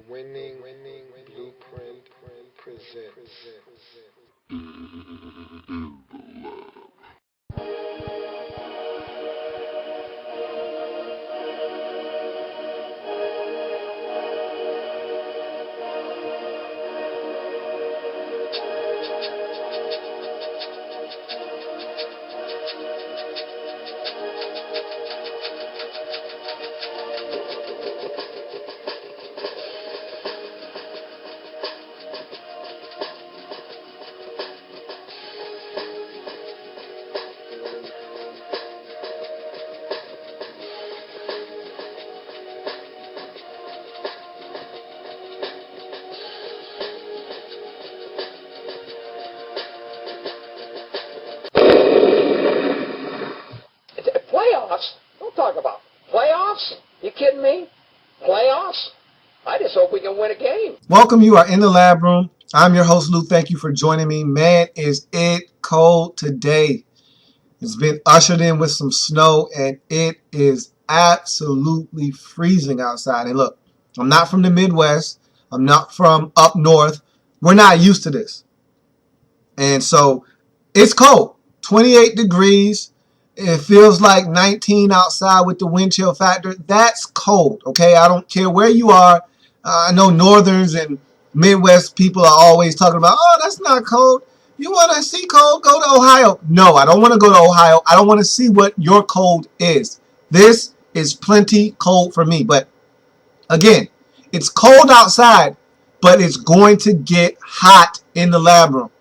winning blueprint presents. Playoffs? Don't talk about playoffs. You kidding me? Playoffs? I just hope we can win a game. Welcome. You are in the lab room. I'm your host, Lou. Thank you for joining me. Man, is it cold today. It's been ushered in with some snow, and it is absolutely freezing outside. And look, I'm not from the Midwest. I'm not from up north. We're not used to this. And so it's cold. 28 degrees. It feels like 19 outside with the wind chill factor. That's cold, okay? I don't care where you are. I know Northerns and Midwest people are always talking about, oh, that's not cold. You want to see cold? Go to Ohio. No, I don't want to go to Ohio. I don't want to see what your cold is. This is plenty cold for me. But again, it's cold outside, but it's going to get hot in the lab room.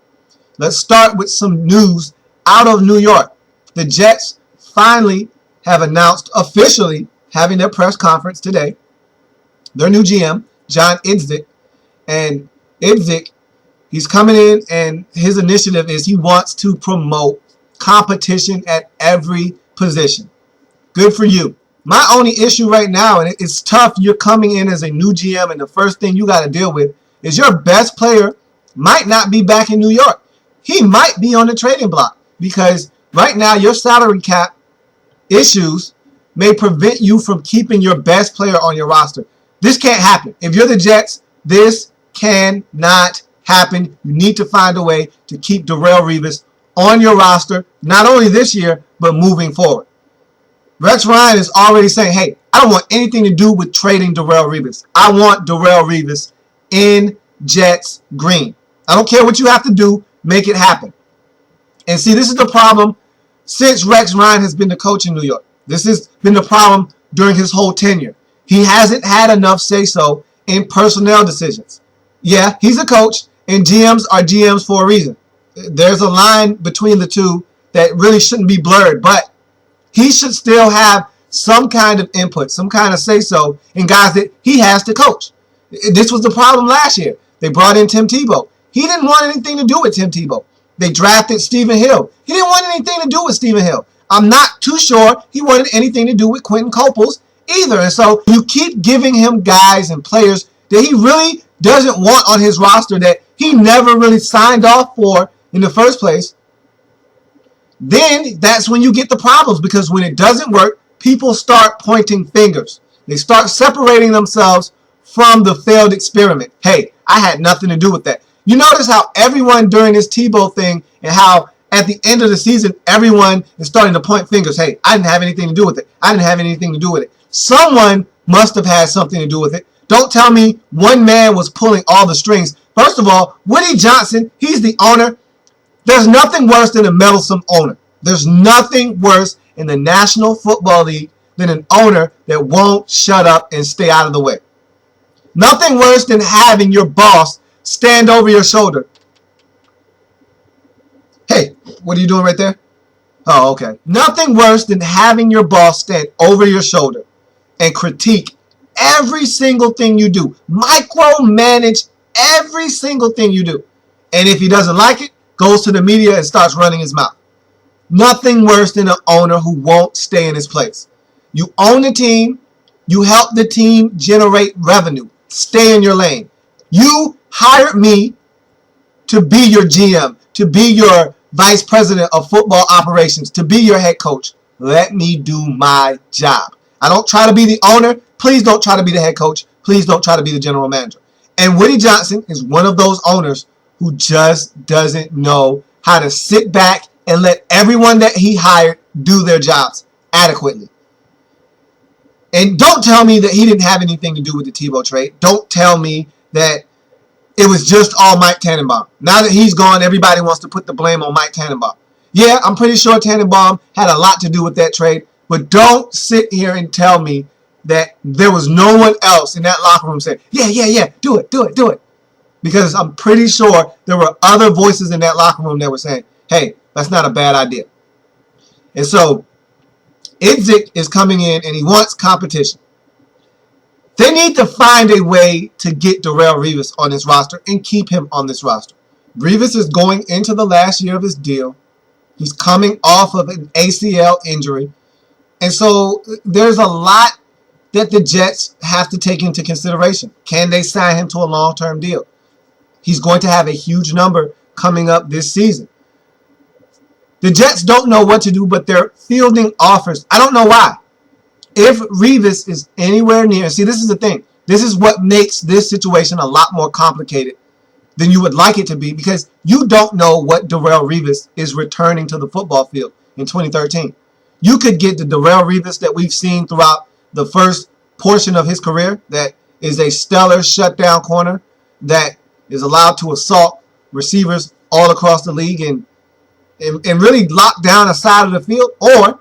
Let's start with some news out of New York. The Jets finally have announced officially having their press conference today. Their new GM, John Idzik. And Idzik, he's coming in, and his initiative is he wants to promote competition at every position. Good for you. My only issue right now, and it's tough, you're coming in as a new GM, and the first thing you got to deal with is your best player might not be back in New York. He might be on the trading block because right now your salary cap issues may prevent you from keeping your best player on your roster. This can't happen. If you're the Jets, this cannot happen. You need to find a way to keep Darrelle Revis on your roster, not only this year, but moving forward. Rex Ryan is already saying, hey, I don't want anything to do with trading Darrelle Revis. I want Darrelle Revis in Jets green. I don't care what you have to do. Make it happen. And see, this is the problem since Rex Ryan has been the coach in New York. This has been the problem during his whole tenure. He hasn't had enough say-so in personnel decisions. Yeah, he's a coach, and GMs are GMs for a reason. There's a line between the two that really shouldn't be blurred, but he should still have some kind of input, some kind of say-so in guys that he has to coach. This was the problem last year. They brought in Tim Tebow. He didn't want anything to do with Tim Tebow. They drafted Stephen Hill. He didn't want anything to do with Stephen Hill. I'm not too sure he wanted anything to do with Quentin Coples either. And so you keep giving him guys and players that he really doesn't want on his roster that he never really signed off for in the first place. Then that's when you get the problems, because when it doesn't work, people start pointing fingers. They start separating themselves from the failed experiment. Hey, I had nothing to do with that. You notice how everyone during this Tebow thing and how at the end of the season, everyone is starting to point fingers. Hey, I didn't have anything to do with it. I didn't have anything to do with it. Someone must have had something to do with it. Don't tell me one man was pulling all the strings. First of all, Woody Johnson, he's the owner. There's nothing worse than a meddlesome owner. There's nothing worse in the National Football League than an owner that won't shut up and stay out of the way. Nothing worse than having your boss stand over your shoulder. Hey, what are you doing right there? Oh, okay. Nothing worse than having your boss stand over your shoulder and critique every single thing you do. Micromanage every single thing you do. And if he doesn't like it, goes to the media and starts running his mouth. Nothing worse than an owner who won't stay in his place. You own the team. You help the team generate revenue. Stay in your lane. You hired me to be your GM, to be your vice president of football operations, to be your head coach. Let me do my job. I don't try to be the owner. Please don't try to be the head coach. Please don't try to be the general manager. And Woody Johnson is one of those owners who just doesn't know how to sit back and let everyone that he hired do their jobs adequately. And don't tell me that he didn't have anything to do with the Tebow trade. Don't tell me that it was just all Mike Tannenbaum. Now that he's gone, everybody wants to put the blame on Mike Tannenbaum. Yeah, I'm pretty sure Tannenbaum had a lot to do with that trade, but don't sit here and tell me that there was no one else in that locker room saying, yeah, do it. Because I'm pretty sure there were other voices in that locker room that were saying, hey, that's not a bad idea. And so Idzik is coming in and he wants competition. They need to find a way to get Darrelle Revis on this roster and keep him on this roster. Revis is going into the last year of his deal. He's coming off of an ACL injury. And so there's a lot that the Jets have to take into consideration. Can they sign him to a long-term deal? He's going to have a huge number coming up this season. The Jets don't know what to do, but they're fielding offers. I don't know why. If Revis is anywhere near, see, this is the thing. This is what makes this situation a lot more complicated than you would like it to be, because you don't know what Darrelle Revis is returning to the football field in 2013. You could get the Darrelle Revis that we've seen throughout the first portion of his career, that is a stellar shutdown corner that is allowed to assault receivers all across the league and really lock down a side of the field, or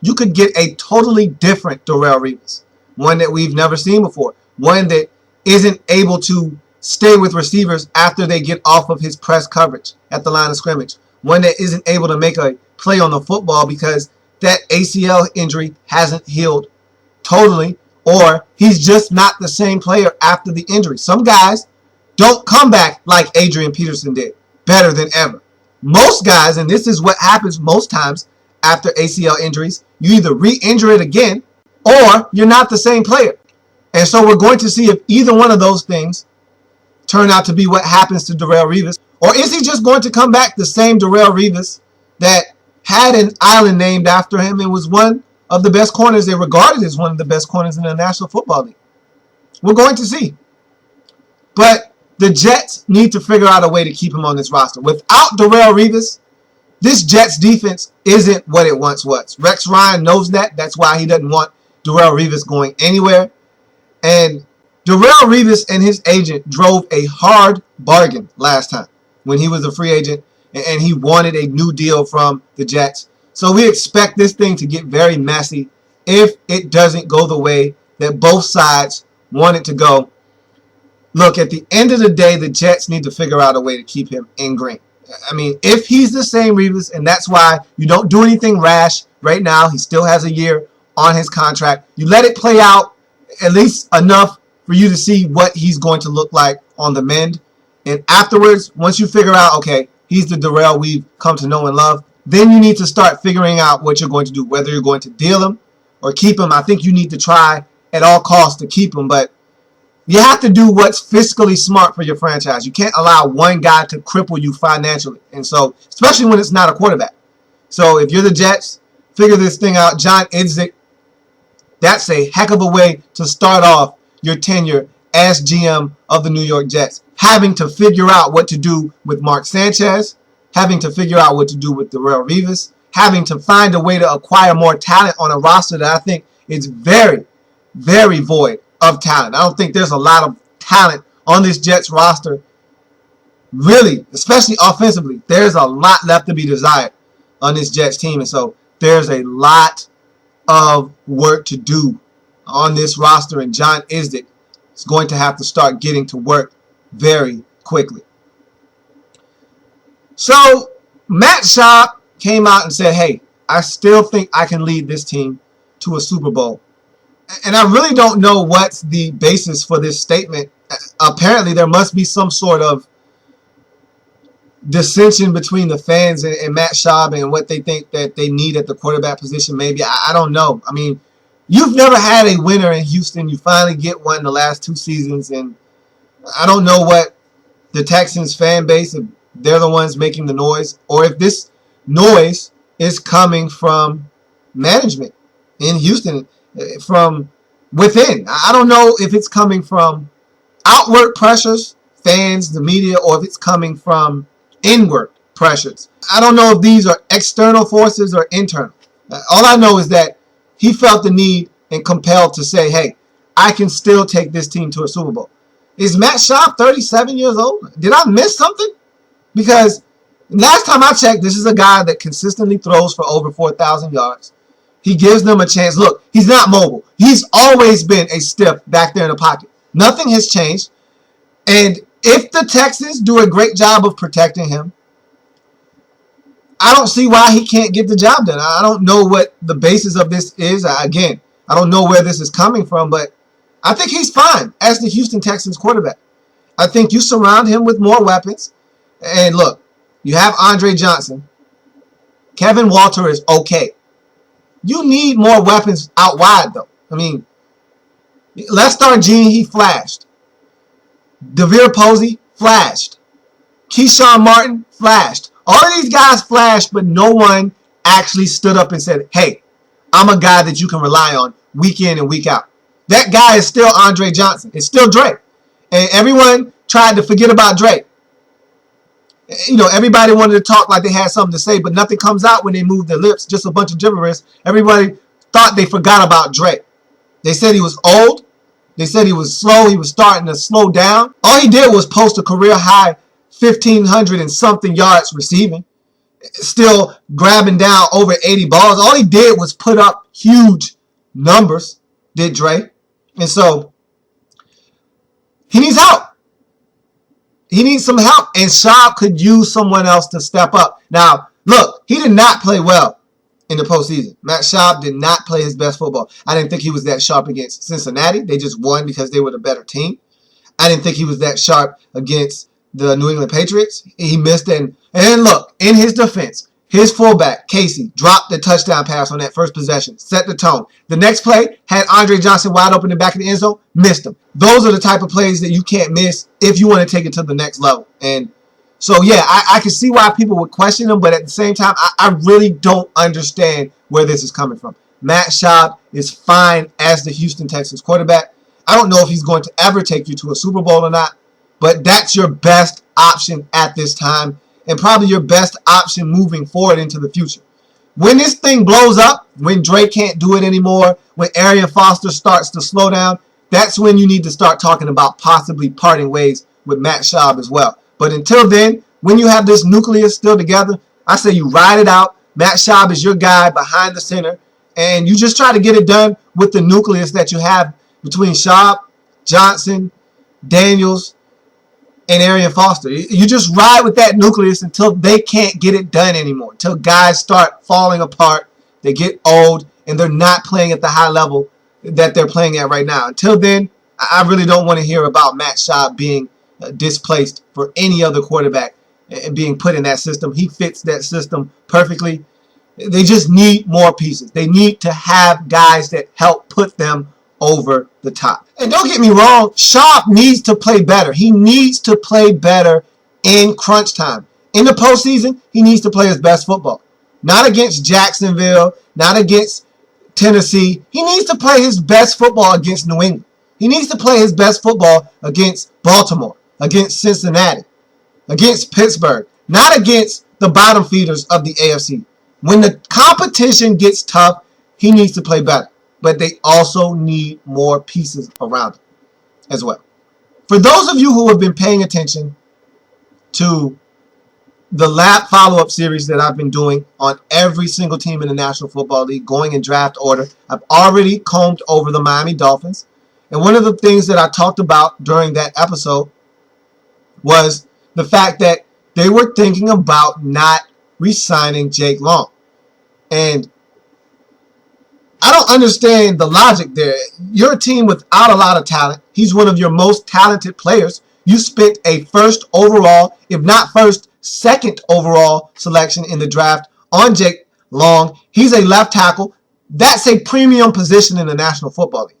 you could get a totally different Darrelle Revis, one that we've never seen before, one that isn't able to stay with receivers after they get off of his press coverage at the line of scrimmage, one that isn't able to make a play on the football because that ACL injury hasn't healed totally, or he's just not the same player after the injury. Some guys don't come back like Adrian Peterson did, better than ever. Most guys, and this is what happens most times after ACL injuries, you either re-injure it again or you're not the same player. And so we're going to see if either one of those things turn out to be what happens to Darrelle Revis, or is he just going to come back the same Darrelle Revis that had an island named after him and was one of the best corners, they regarded as one of the best corners in the National Football League? We're going to see. But the Jets need to figure out a way to keep him on this roster. Without Darrelle Revis, this Jets defense isn't what it once was. Rex Ryan knows that. That's why he doesn't want Darrelle Revis going anywhere. And Darrelle Revis and his agent drove a hard bargain last time when he was a free agent and he wanted a new deal from the Jets. So we expect this thing to get very messy if it doesn't go the way that both sides want it to go. Look, at the end of the day, the Jets need to figure out a way to keep him in green. I mean, if he's the same Revis, and that's why you don't do anything rash right now, he still has a year on his contract. You let it play out at least enough for you to see what he's going to look like on the mend. And afterwards, once you figure out, okay, he's the Darrelle we've come to know and love, then you need to start figuring out what you're going to do, whether you're going to deal him or keep him. I think you need to try at all costs to keep him, but you have to do what's fiscally smart for your franchise. You can't allow one guy to cripple you financially. And so, especially when it's not a quarterback. So if you're the Jets, figure this thing out. John Idzik, that's a heck of a way to start off your tenure as GM of the New York Jets. Having to figure out what to do with Mark Sanchez, having to figure out what to do with Darrelle Revis, having to find a way to acquire more talent on a roster that I think is very, very void of talent. I don't think there's a lot of talent on this Jets roster, really, especially offensively. There's a lot left to be desired on this Jets team, and so there's a lot of work to do on this roster, and John Idzik is going to have to start getting to work very quickly. So Matt Schaub came out and said, hey, I still think I can lead this team to a Super Bowl. And I really don't know what's the basis for this statement. Apparently, there must be some sort of dissension between the fans and Matt Schaub and what they think that they need at the quarterback position. Maybe. I don't know. I mean, you've never had a winner in Houston. You finally get one the last 2 seasons. And I don't know what the Texans fan base, if they're the ones making the noise, or if this noise is coming from management in Houston, from within. I don't know if it's coming from outward pressures, fans, the media, or if it's coming from inward pressures. I don't know if these are external forces or internal. All I know is that he felt the need and compelled to say, hey, I can still take this team to a Super Bowl. Is Matt Schaub 37 years old? Did I miss something? Because last time I checked, this is a guy that consistently throws for over 4,000 yards. He gives them a chance. Look, he's not mobile. He's always been a stiff back there in the pocket. Nothing has changed. And if the Texans do a great job of protecting him, I don't see why he can't get the job done. I don't know what the basis of this is. Again, I don't know where this is coming from, but I think he's fine as the Houston Texans quarterback. I think you surround him with more weapons. And look, you have Andre Johnson. Kevin Walter is okay. You need more weapons out wide, though. I mean, Lester Jean, he flashed. DeVere Posey flashed. Keyshawn Martin flashed. All of these guys flashed, but no one actually stood up and said, hey, I'm a guy that you can rely on week in and week out. That guy is still Andre Johnson. It's still Drake. And everyone tried to forget about Drake. You know, everybody wanted to talk like they had something to say, but nothing comes out when they move their lips. Just a bunch of gibberish. Everybody thought they forgot about Drake. They said he was old. They said he was slow. He was starting to slow down. All he did was post a career high 1,500 and something yards receiving. Still grabbing down over 80 balls. All he did was put up huge numbers, did Drake. And so he needs help. He needs some help, and Schaub could use someone else to step up. Now, look, he did not play well in the postseason. Matt Schaub did not play his best football. I didn't think he was that sharp against Cincinnati. They just won because they were the better team. I didn't think he was that sharp against the New England Patriots. He missed it. And look, in his defense, his fullback, Casey, dropped the touchdown pass on that first possession, set the tone. The next play had Andre Johnson wide open in the back of the end zone, missed him. Those are the type of plays that you can't miss if you want to take it to the next level. And so, yeah, I can see why people would question him, but at the same time, I really don't understand where this is coming from. Matt Schaub is fine as the Houston Texans quarterback. I don't know if he's going to ever take you to a Super Bowl or not, but that's your best option at this time, and probably your best option moving forward into the future. When this thing blows up, when Drake can't do it anymore, when Arian Foster starts to slow down, that's when you need to start talking about possibly parting ways with Matt Schaub as well. But until then, when you have this nucleus still together, I say you ride it out. Matt Schaub is your guy behind the center, and you just try to get it done with the nucleus that you have between Schaub, Johnson, Daniels, and Arian Foster. You just ride with that nucleus until they can't get it done anymore, until guys start falling apart, they get old, and they're not playing at the high level that they're playing at right now. Until then, I really don't want to hear about Matt Schaub being displaced for any other quarterback and being put in that system. He fits that system perfectly. They just need more pieces. They need to have guys that help put them over the top. And don't get me wrong, Schaub needs to play better. He needs to play better in crunch time. In the postseason, he needs to play his best football. Not against Jacksonville, not against Tennessee. He needs to play his best football against New England. He needs to play his best football against Baltimore, against Cincinnati, against Pittsburgh, not against the bottom feeders of the AFC. When the competition gets tough, he needs to play better. But they also need more pieces around him as well. For those of you who have been paying attention to the L.A.B follow-up series that I've been doing on every single team in the National Football League, going in draft order, I've already combed over the Miami Dolphins. And one of the things that I talked about during that episode was the fact that they were thinking about not re-signing Jake Long. And I don't understand the logic there. You're a team without a lot of talent. He's one of your most talented players. You spent a first overall, if not first, second overall selection in the draft on Jake Long. He's a left tackle. That's a premium position in the National Football League.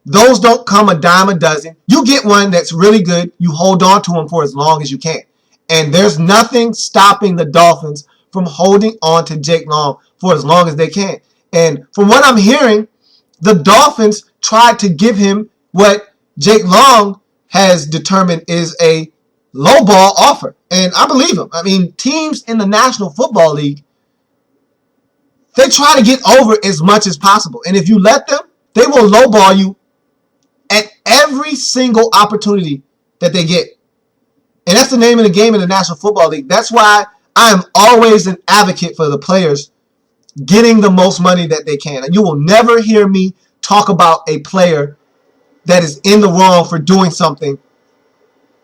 Those don't come a dime a dozen. You get one that's really good. You hold on to him for as long as you can. And there's nothing stopping the Dolphins from holding on to Jake Long for as long as they can. And from what I'm hearing, the Dolphins tried to give him what Jake Long has determined is a lowball offer. And I believe him. I mean, teams in the National Football League, they try to get over as much as possible. And if you let them, they will lowball you at every single opportunity that they get. And that's the name of the game in the National Football League. That's why I am always an advocate for the players getting the most money that they can. And you will never hear me talk about a player that is in the wrong for doing something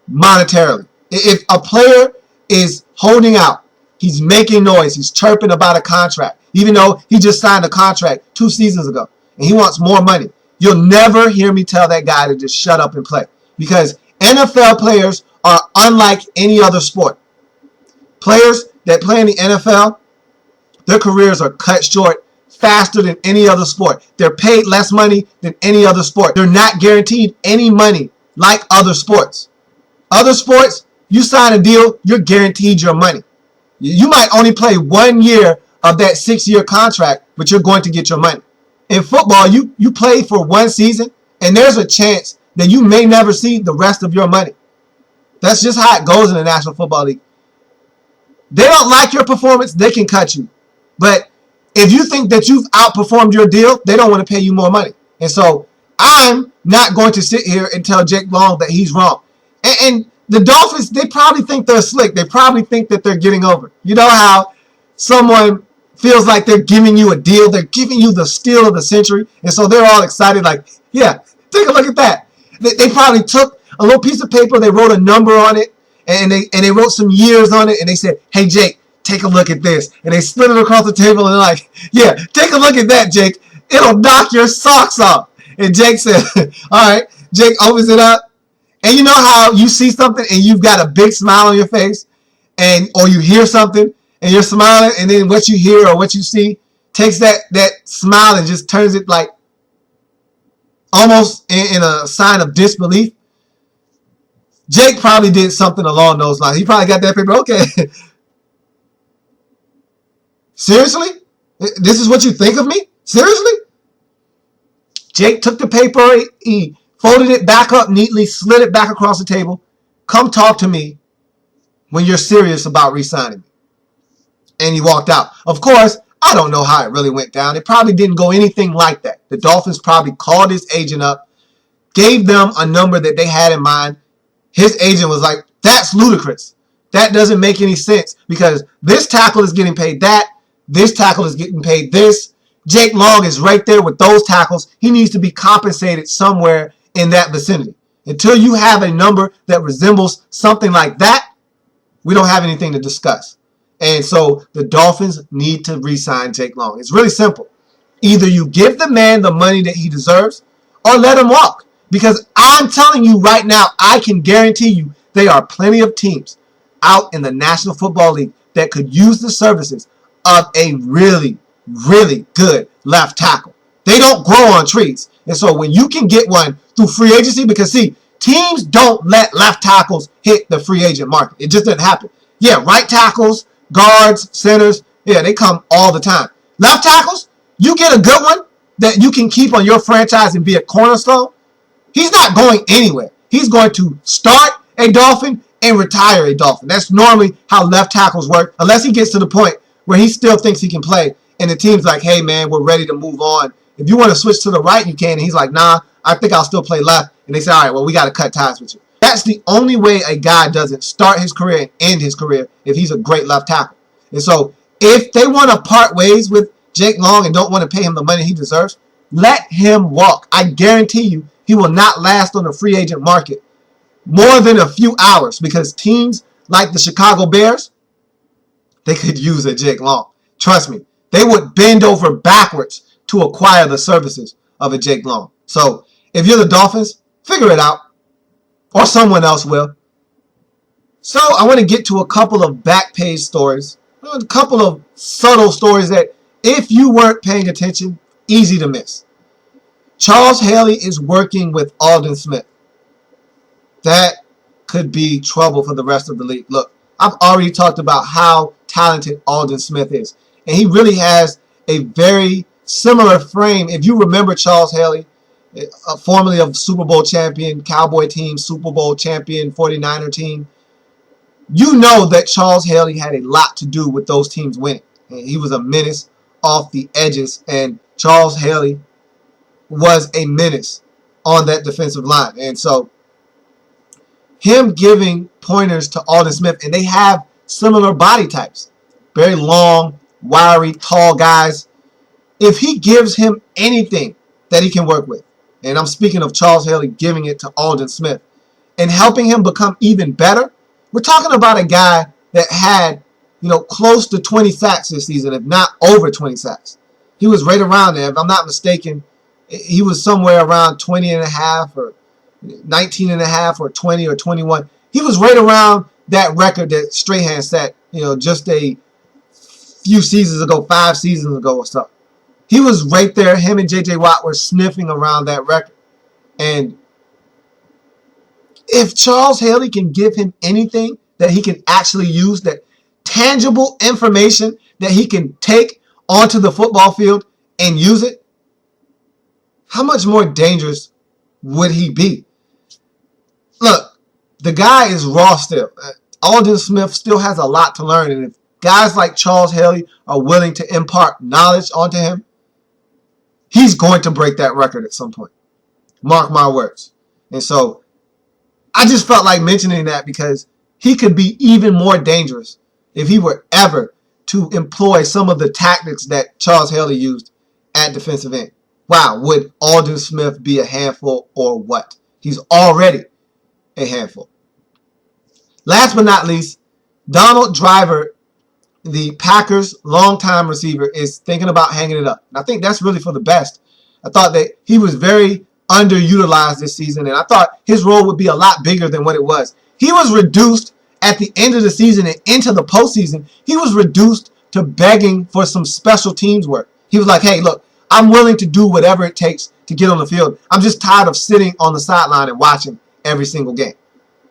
monetarily. If a player is holding out, he's making noise, he's chirping about a contract, even though he just signed a contract 2 seasons ago, and he wants more money, you'll never hear me tell that guy to just shut up and play. Because NFL players are unlike any other sport. Players that play in the NFL, their careers are cut short faster than any other sport. They're paid less money than any other sport. They're not guaranteed any money like other sports. Other sports, you sign a deal, you're guaranteed your money. You might only play 1 year of that 6-year contract, but you're going to get your money. In football, you play for 1 season, and there's a chance that you may never see the rest of your money. That's just how it goes in the National Football League. They don't like your performance, they can cut you. But if you think that you've outperformed your deal, they don't want to pay you more money. And so I'm not going to sit here and tell Jake Long that he's wrong. And the Dolphins, they probably think they're slick. They probably think that they're getting over. You know how someone feels like they're giving you a deal, they're giving you the steal of the century, and so they're all excited like, yeah, take a look at that. They probably took a little piece of paper, they wrote a number on it, and they wrote some years on it, and they said, hey, Jake, take a look at this. And they split it across the table, and they're like, yeah, take a look at that, Jake. It'll knock your socks off. And Jake said, all right. Jake opens it up, and you know how you see something, and you've got a big smile on your face, or you hear something, and you're smiling, and then what you hear or what you see takes that smile and just turns it like almost in a sign of disbelief. Jake probably did something along those lines. He probably got that paper. Okay. Seriously? This is what you think of me? Seriously? Jake took the paper, he folded it back up neatly, slid it back across the table. Come talk to me when you're serious about re-signing me. And he walked out. Of course, I don't know how it really went down. It probably didn't go anything like that. The Dolphins probably called his agent up, gave them a number that they had in mind. His agent was like, that's ludicrous. That doesn't make any sense because this tackle is getting paid that. This tackle is getting paid this. Jake Long is right there with those tackles. He needs to be compensated somewhere in that vicinity. Until you have a number that resembles something like that, we don't have anything to discuss. And so the Dolphins need to re-sign Jake Long. It's really simple. Either you give the man the money that he deserves or let him walk. Because I'm telling you right now, I can guarantee you there are plenty of teams out in the National Football League that could use the services of a really, really good left tackle. They don't grow on trees. And so when you can get one through free agency, because see, teams don't let left tackles hit the free agent market. It just doesn't happen. Yeah, right tackles, guards, centers, yeah, they come all the time. Left tackles, you get a good one that you can keep on your franchise and be a cornerstone, he's not going anywhere. He's going to start a Dolphin and retire a Dolphin. That's normally how left tackles work, unless he gets to the point where he still thinks he can play, and the team's like, hey, man, we're ready to move on. If you want to switch to the right, you can. And he's like, nah, I think I'll still play left. And they say, all right, well, we got to cut ties with you. That's the only way a guy doesn't start his career and end his career if he's a great left tackle. And so if they want to part ways with Jake Long and don't want to pay him the money he deserves, let him walk. I guarantee you he will not last on the free agent market more than a few hours because teams like the Chicago Bears, they could use a Jake Long. Trust me, they would bend over backwards to acquire the services of a Jake Long. So if you're the Dolphins, figure it out, or someone else will. So I want to get to a couple of back page stories, a couple of subtle stories that if you weren't paying attention, easy to miss. Charles Haley is working with Aldon Smith. That could be trouble for the rest of the league. Look, I've already talked about how talented Aldon Smith is. And he really has a very similar frame. If you remember Charles Haley, formerly of Super Bowl champion, Cowboy team, Super Bowl champion, 49er team. You know that Charles Haley had a lot to do with those teams winning. And he was a menace off the edges, and Charles Haley was a menace on that defensive line. And so him giving pointers to Aldon Smith, and they have similar body types. Very long, wiry, tall guys. If he gives him anything that he can work with, and I'm speaking of Charles Haley giving it to Aldon Smith, and helping him become even better, we're talking about a guy that had, close to 20 sacks this season, if not over 20 sacks. He was right around there. If I'm not mistaken, he was somewhere around 20 and a half or 19 and a half or 20 or 21. He was right around that record that Strahan set, just a few seasons ago, 5 seasons ago or so. He was right there. Him and J.J. Watt were sniffing around that record. And if Charles Haley can give him anything that he can actually use, that tangible information that he can take onto the football field and use it, how much more dangerous would he be? Look, the guy is raw still. Aldon Smith still has a lot to learn, and if guys like Charles Haley are willing to impart knowledge onto him, he's going to break that record at some point. Mark my words. And so I just felt like mentioning that because he could be even more dangerous if he were ever to employ some of the tactics that Charles Haley used at defensive end. Wow, would Aldon Smith be a handful or what? He's already a handful. Last but not least, Donald Driver, the Packers' longtime receiver, is thinking about hanging it up. And I think that's really for the best. I thought that he was very underutilized this season, and I thought his role would be a lot bigger than what it was. He was reduced at the end of the season and into the postseason. He was reduced to begging for some special teams work. He was like, hey, look, I'm willing to do whatever it takes to get on the field. I'm just tired of sitting on the sideline and watching every single game.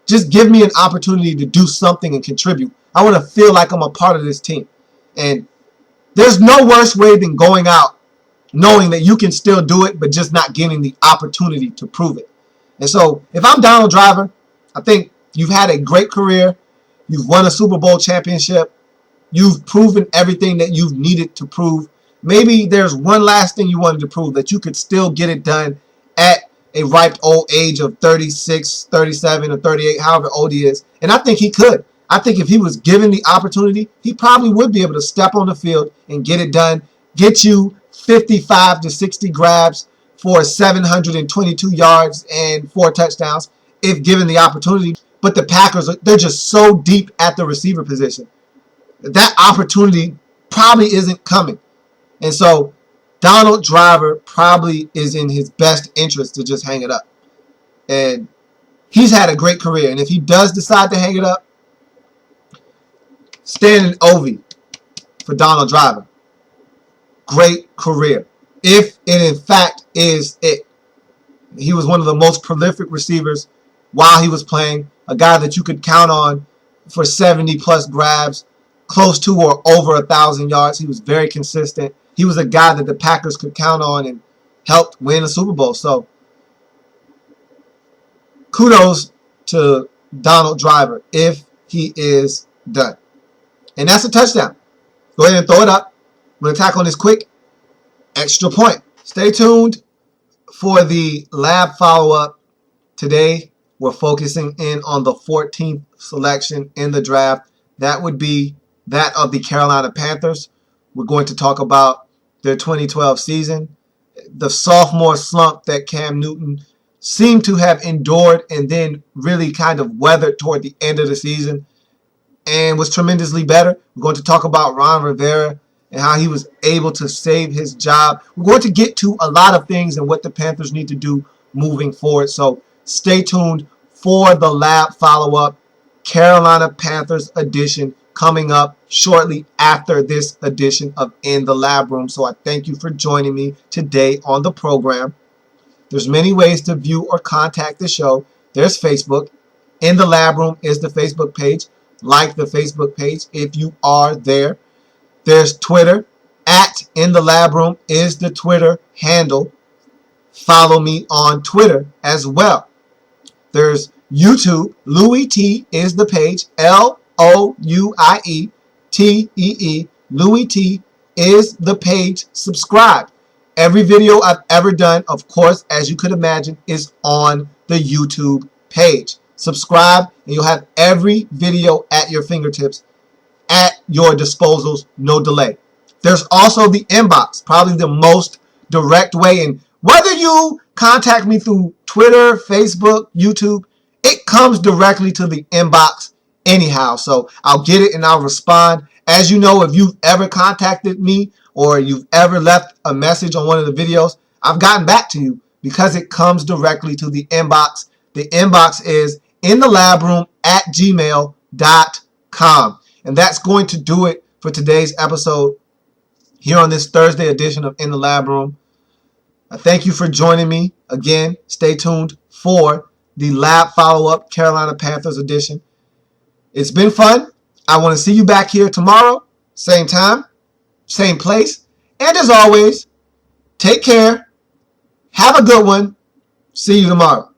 Just give me an opportunity to do something and contribute. I want to feel like I'm a part of this team. And there's no worse way than going out knowing that you can still do it, but just not getting the opportunity to prove it. And so if I'm Donald Driver, I think you've had a great career. You've won a Super Bowl championship. You've proven everything that you've needed to prove. Maybe there's one last thing you wanted to prove, that you could still get it done at a ripe old age of 36, 37, or 38, however old he is. And I think he could. I think if he was given the opportunity, he probably would be able to step on the field and get it done, get you 55 to 60 grabs for 722 yards and 4 touchdowns if given the opportunity. But the Packers, they're just so deep at the receiver position. That opportunity probably isn't coming. And so Donald Driver probably is in his best interest to just hang it up. And he's had a great career. And if he does decide to hang it up, standing ovation for Donald Driver. Great career. If it in fact is it. He was one of the most prolific receivers while he was playing. A guy that you could count on for 70 plus grabs, close to or over 1,000 yards. He was very consistent. He was a guy that the Packers could count on and helped win a Super Bowl. So kudos to Donald Driver if he is done. And that's a touchdown. Go ahead and throw it up. I'm going to tackle on this quick extra point. Stay tuned for the lab follow-up. Today, we're focusing in on the 14th selection in the draft. That would be that of the Carolina Panthers. We're going to talk about their 2012 season, the sophomore slump that Cam Newton seemed to have endured and then really kind of weathered toward the end of the season and was tremendously better. We're going to talk about Ron Rivera and how he was able to save his job. We're going to get to a lot of things and what the Panthers need to do moving forward. So stay tuned for the lab follow-up, Carolina Panthers edition, coming up shortly after this edition of In the Lab Room. So I thank you for joining me today on the program. There's many ways to view or contact the show. There's Facebook. In the Lab Room is the Facebook page. Like the Facebook page if you are there. There's Twitter. @InTheLabRoom is the Twitter handle. follow me on Twitter as well. There's YouTube. Louie T is the page. LOUIETEE. Louie T is the page. Subscribe. Every video I've ever done, of course, as you could imagine, is on the YouTube page. Subscribe, and you'll have every video at your fingertips, at your disposals, no delay. There's also the inbox, probably the most direct way. And whether you contact me through Twitter, Facebook, YouTube, it comes directly to the inbox anyhow. So I'll get it and I'll respond. As you know, if you've ever contacted me or you've ever left a message on one of the videos, I've gotten back to you because it comes directly to the inbox. The inbox is inthelabroom@gmail.com. And that's going to do it for today's episode here on this Thursday edition of In the Lab Room. I thank you for joining me. Again, stay tuned for the Lab Follow-Up Carolina Panthers edition. It's been fun. I want to see you back here tomorrow, same time, same place. And as always, take care. Have a good one. See you tomorrow.